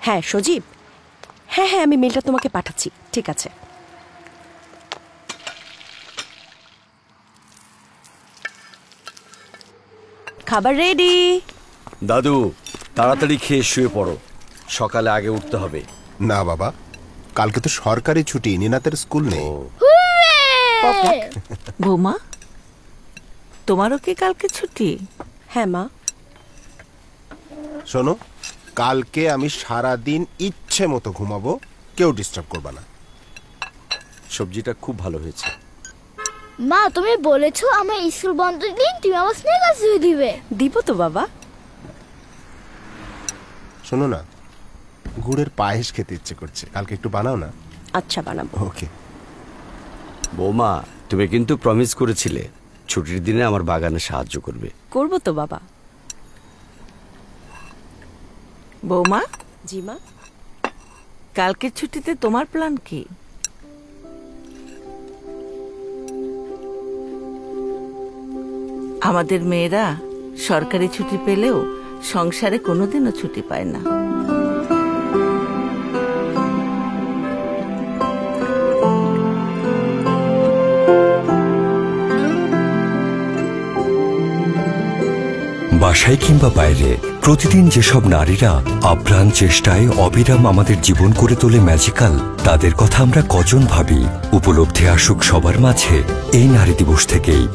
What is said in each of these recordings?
হ্যাঁ সজীব, হ্যাঁ হ্যাঁ আমি মেলটা তোমাকে পাঠাচ্ছি। ঠিক আছে। খাবার রেডি। দাদু তাড়াতাড়ি খেয়ে শুয়ে পড়ো, সকালে আগে উঠতে হবে। না বাবা, কালকে তো সরকারি ছুটি, নিনাতের স্কুল নেই। বৌমা, তোমারও কি কালকে ছুটি? হ্যাঁ মা। শোনো, কালকে আমি সারাদিন ইচ্ছে মতো ঘুমাবো, কেউ ডিস্টার্ব করবে না। সবজিটা খুব ভালো হয়েছে। মা তুমি বলেছো আমার স্কুল বন্ধের দিন তুমি আমার স্নেকার্স দিয়ে দিবে। দিব তো বাবা। শোনো না, গুড়ের পায়েস খেতে ইচ্ছে করছে, কালকে একটু বানাও না। আচ্ছা বানাবো। ওকে। বৌমা, তুমি কিন্তু প্রমিস করেছিলে ছুটির দিনে আমার বাগানে সাহায্য করবে। করবো তো বাবা। বৌমা। জি মা। কালকের ছুটিতে তোমার প্ল্যান কি? আমাদের মেয়েরা সরকারি ছুটি পেলেও সংসারে কোনোদিনও ছুটি পায় না। বাসায় কিংবা বাইরে প্রতিদিন যেসব নারীরা আপ্রাণ চেষ্টায় অবিরাম আমাদের জীবন করে তোলে ম্যাজিক্যাল, তাদের কথা আমরা কজন ভাবি। উপলব্ধি আসুক সবার মাঝে এই নারী দিবস থেকেই।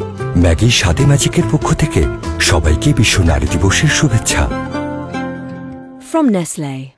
ম্যাগি স্বাদে ম্যাজিকের পক্ষ থেকে সবাইকে বিশ্ব নারী দিবসের শুভেচ্ছা। From Nestlé.